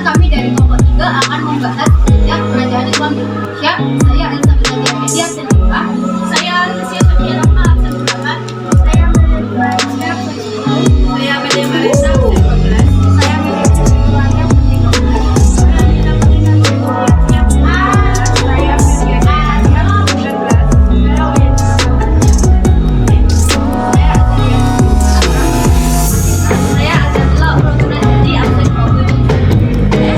kami dari kelompok 3 akan membahas sejak kerajaan Islam di Indonesia. Saya Elizabeth Nadia Media absen 2. Saya Alicia Sophia Rahma absen 8. Saya Media Maria Saya Media Marisa absen 12. Saya Media Semuanya absen 13. Saya Nina Paulina Nurullah absen 12. Saya Media Nadia absen 19. Saya Azadillah Urutuna Jadi absen 20.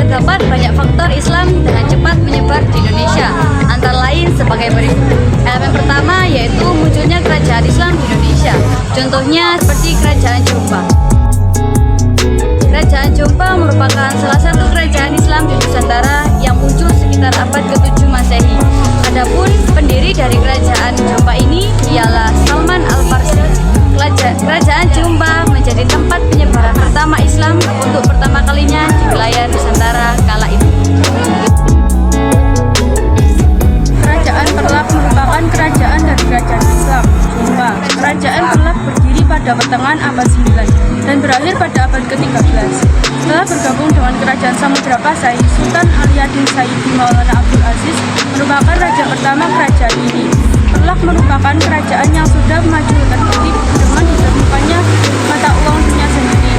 Terdapat banyak faktor Islam dengan cepat menyebar di Indonesia, antara lain sebagai berikut. Elemen pertama yaitu munculnya kerajaan Islam di Indonesia. Contohnya seperti Kerajaan Jombang. Kerajaan Jombang merupakan salah satu kerajaan Islam di Nusantara yang muncul sekitar abad ke-7 Masehi. Adapun pendiri dari kerajaan Jombang ini ialah Salman Al-Farsi. Kerajaan Jombang menjadi tempat penyebaran pertama Islam untuk pertama kalinya di wilayah Nusantara kala itu. Kerajaan Perlak merupakan kerajaan dari kerajaan Islam Jombang. Kerajaan Perlak berdiri pada pertengahan abad 9 dan berakhir pada abad ke-13. Setelah bergabung dengan kerajaan Samudra Pasai, Sultan Aliyadin Sayyidi Maulana Abdul Aziz merupakan raja pertama kerajaan ini. Perlak merupakan kerajaan yang sudah maju tertib dengan ditemukannya mata uang dunia sendiri.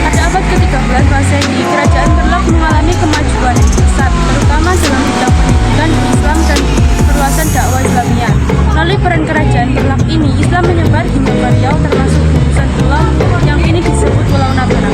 Pada abad ke-13 Masehi, kerajaan Perlak mengalami kemajuan yang besar, terutama dalam bidang pendidikan Islam dan perluasan dakwah Islamiyah. Melalui peran kerajaan Perlak ini, Islam menyebar hingga ke Riau, termasuk gugusan pulau yang kini disebut Pulau Nabaran.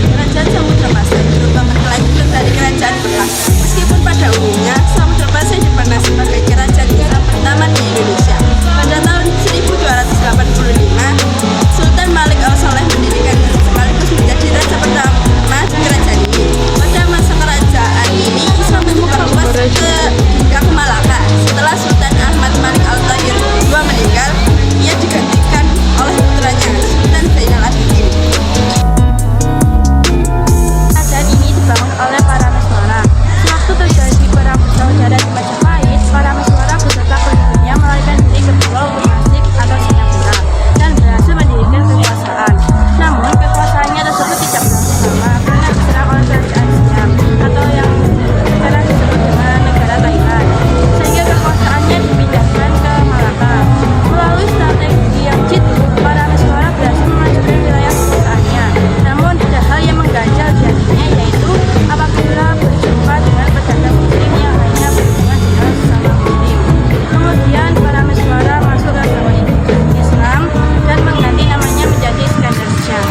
Kerajaan Samudra Pasai merupakan kelanjutan dari kerajaan Perlak. Meskipun pada umumnya Samudra Pasai dipandang sebagai kerajaan Islam pertama di Indonesia. Pada tahun 1285, Sultan Malik Al-Saleh mendirikan dan sekaligus menjadi raja pertama di kerajaan ini. Pada masa kerajaan ini, Islam terbuka luas hingga ke Malaka. Setelah Sultan Ahmad Malik Al-Tahir II meninggal, ia digantikan oleh putranya Sultan Zainal Abidin. Kerajaan ini dibangun oleh para Meswara. Sewaktu terjadi perang bersaudara di Majapahit, para Meswara beserta pengikutnya melarikan diri ke Pulau Masik atau Singapura dan berhasil mendirikan kekuasaan. Namun kekuasaannya tersebut tidak berlangsung lama karena diserang oleh kerajaan Siam atau yang sekarang disebut dengan negara Thailand, sehingga kekuasaannya dipindahkan ke Malaka. Melalui strategi yang jitu, para Meswara berhasil memajukan wilayah kekuasaannya. Namun ada hal yang mengganjal di hatinya, yaitu apabila berjumpa dengan pedagang muslim yang hanya berhubungan dengan sesama muslim. Kemudian para Meswara masuk ke agama Islam dan mengganti namanya menjadi Iskandar Shah.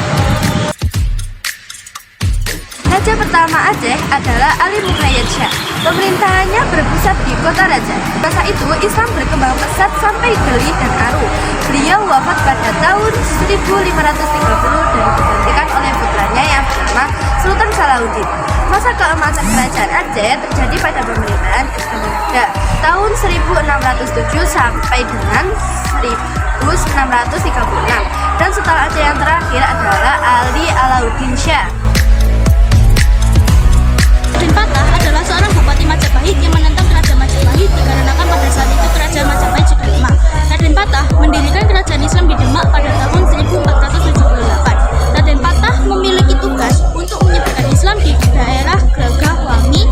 Raja pertama Aceh adalah Ali Muhayyad Shah. Pemerintahannya berpusat di kota Raja. Masa itu Islam berkembang pesat sampai Delhi dan Aru. Beliau wafat pada tahun 1530 dan digantikan oleh putranya yang bernama Sultan Salahuddin. Masa keemasan kerajaan Aceh terjadi pada pemerintahan Iskandar Muda tahun 1607 sampai dengan 1636. Dan Sultan Aceh yang terakhir adalah Ali Alauddin Shah. Raden Patah adalah seorang bupati Majapahit yang menentang kerajaan Majapahit dikarenakan pada saat itu kerajaan Majapahit sudah lemah. Raden Patah mendirikan kerajaan Islam di Demak pada tahun 1478. Raden Patah memiliki tugas untuk menyebarkan Islam di daerah Gagah Wangi,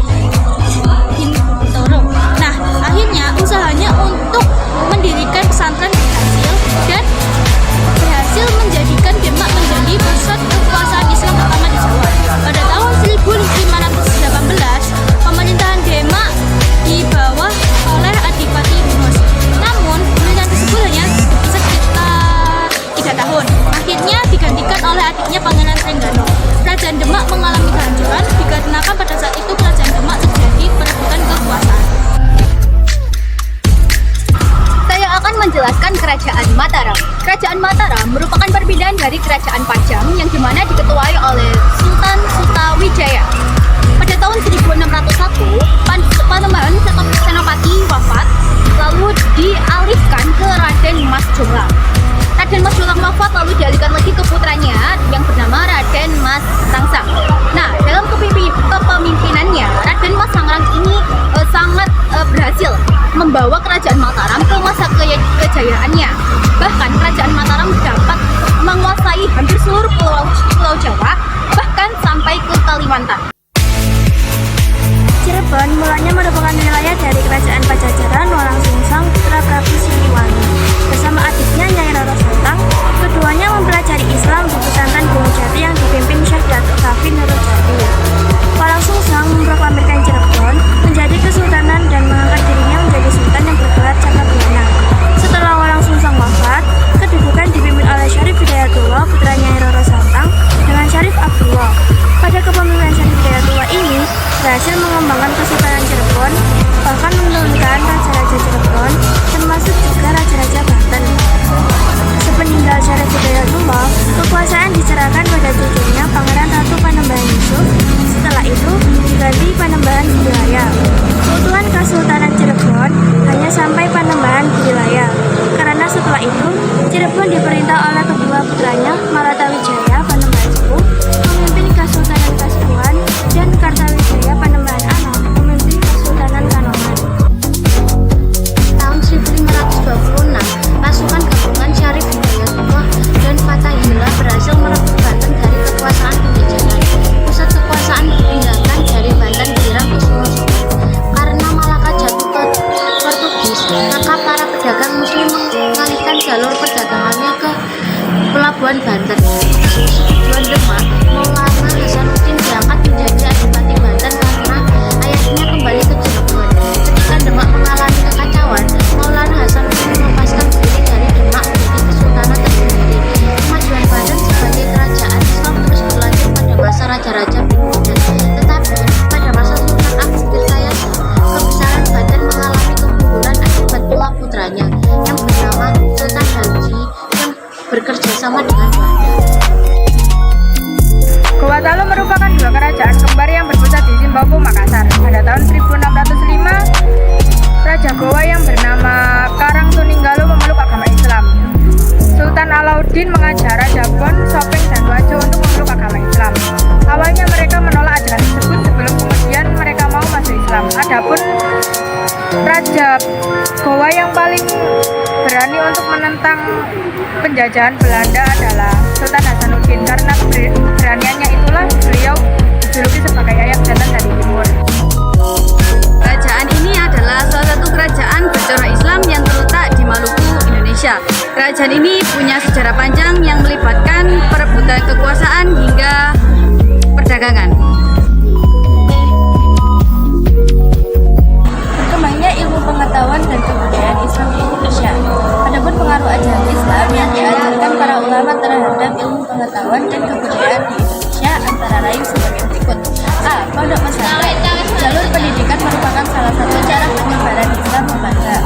Bintoro. Nah, akhirnya usahanya untuk mendirikan pesantren berhasil dan berhasil menjadikan Demak menjadi pusat kekuasaan Islam pertama di Jawa. Pada tahun 1518, pemerintahan Demak di bawah oleh Adipati Yunus. Namun, pemerintahan tersebut hanya sekitar 3 tahun. Akhirnya digantikan oleh adiknya Pangeran Trengganu. Kerajaan Demak mengalami kehancuran dikarenakan pada saat itu kerajaan Demak terjadi perebutan kekuasaan. Saya akan menjelaskan Kerajaan Mataram. Kerajaan Mataram merupakan perpindahan dari Kerajaan Pajang yang dimana diketuai oleh Sultan Sutawijaya. Pada tahun 1601, Panembahan Senopati wafat, lalu dialihkan ke Raden Mas Jombang. Raden Mas Jombang wafat lalu dialihkan lagi ke putranya yang bernama Raden Mas Sangsang. Nah, dalam kepemimpinannya, Raden Mas Sangsang ini sangat berhasil membawa Kerajaan Mataram ke masa kejayaannya. Bahkan Kerajaan Mataram dapat menguasai hampir seluruh pulau Jawa, bahkan Raja Bumudan. Tetapi pada masa Sultan Agung Tirtayasa, kebesaran Banten mengalami kemunduran akibat pula putranya yang bernama Sultan Haji yang bekerja sama dengan Belanda. Goa Talu merupakan dua kerajaan kembar yang berpusat di Simboko, Makassar. Pada tahun 1605, Raja Goa yang bernama Karangtuninggalu memeluk agama Islam. Sultan Alauddin mengajak Raja Bon, Sopeng, dan Wajo untuk memeluk agama Islam. Awalnya mereka menolak ajaran tersebut sebelum kemudian mereka mau masuk Islam. Adapun Raja Goa yang paling berani untuk menentang penjajahan Belanda adalah Sultan Hasanuddin. Karena keberaniannya itulah beliau dijuluki sebagai ayam jantan dari timur. Kerajaan ini adalah salah satu kerajaan bercorak Islam yang terletak di Maluku, Indonesia. Kerajaan ini punya sejarah panjang yang melibatkan perebutan kekuasaan hingga perdagangan. Berkembangnya ilmu pengetahuan dan kebudayaan Islam di Indonesia. Adapun pengaruh ajaran Islam yang diajarkan para ulama terhadap ilmu pengetahuan dan kebudayaan di Indonesia antara lain sebagai berikut. A. Pondok pesantren. Jalur pendidikan merupakan salah satu cara penyebaran Islam membaca.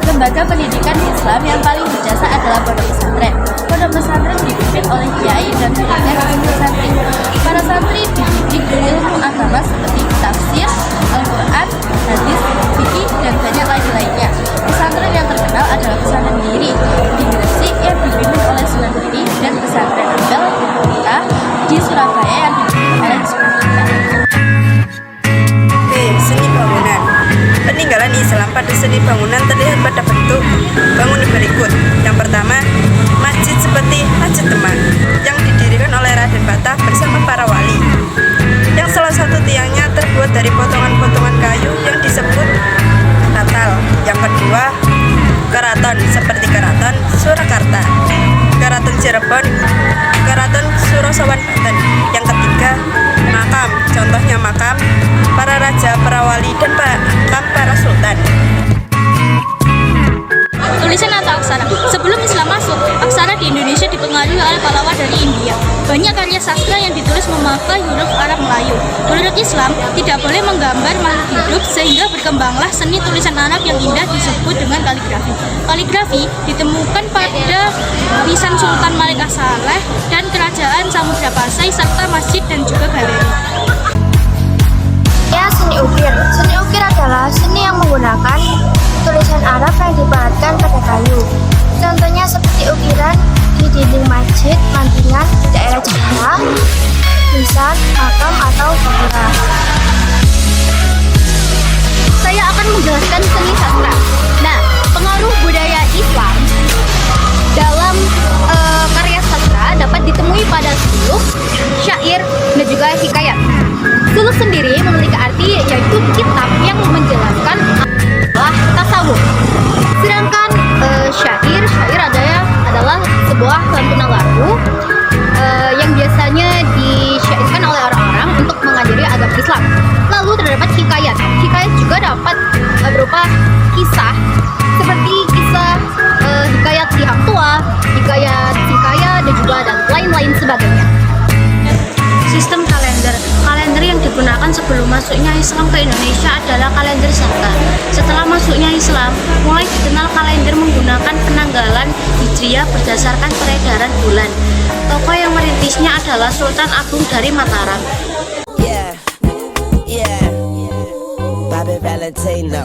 Lembaga pendidikan Islam yang paling berjasa adalah pondok pesantren. Pondok pesantren dipimpin oleh kiai dan muridnya disebut santri. Para santri dididik ilmu agama seperti tafsir, Al-Quran, hadis, fikih, dan banyak lagi lainnya. Pesantren yang terkenal adalah pesantren Giri di Gresik yang dipimpin oleh Sunan Giri dan pesantren Ampel di Surabaya yang dipimpin oleh Sunan Giri. B. Seni bangunan. Peninggalan Islam pada seni bangunan terlihat pada bentuk bangunan berikut. Yang pertama, masjid seperti Masjid Demak yang didirikan oleh Raden Battah bersama para wali. Yang salah satu tiangnya terbuat dari potongan-potongan kayu yang disebut tatal. Yang kedua, keraton seperti Keraton Surakarta, Keraton Cirebon, Keraton Surosowan Banten. Yang ketiga, makam. Contohnya makam para raja, para wali, dan makam para sultan. Tulisan atau aksara. Sebelum Islam masuk, aksara di Indonesia dipengaruhi oleh pahlawan dari India. Banyak karya sastra yang ditulis memakai huruf Arab Melayu. Menurut Islam, tidak boleh menggambar makhluk hidup sehingga berkembanglah seni tulisan Arab yang indah disebut dengan kaligrafi. Kaligrafi ditemukan pada lukisan Sultan Malik As-Saleh dan Kerajaan Samudra Pasai serta masjid dan juga galeri. Ya, seni ukir. Seni ukir adalah seni yang menggunakan tulisan Arab yang dipahatkan pada kayu. Contohnya seperti ukiran di dinding masjid, mantingan di daerah Jawa, lisan, makam, atau sakura. Saya akan menjelaskan seni sastra. Nah, pengaruh budaya Islam dalam karya sastra dapat ditemui pada suluk, syair, dan juga hikayat. Suluk sendiri memiliki arti yaitu kitab yang menjelaskan tasawuf. Sedangkan syair adalah sebuah lantunan lagu yang biasanya disyairkan oleh orang-orang untuk mengajari agama Islam. Lalu terdapat hikayat. Hikayat juga dapat berupa kisah seperti kisah hikayat si Hang Tua, hikayat si Kaya, dan juga dan lain-lain sebagainya. Sistem kalender. Kalender yang digunakan sebelum masuknya Islam ke Indonesia adalah kalender Saka. Setelah masuknya Islam, mulai dikenal kalender menggunakan penanggalan Hijriah berdasarkan peredaran bulan. Tokoh yang merintisnya adalah Sultan Agung dari Mataram. Yeah, Bobby Valentino.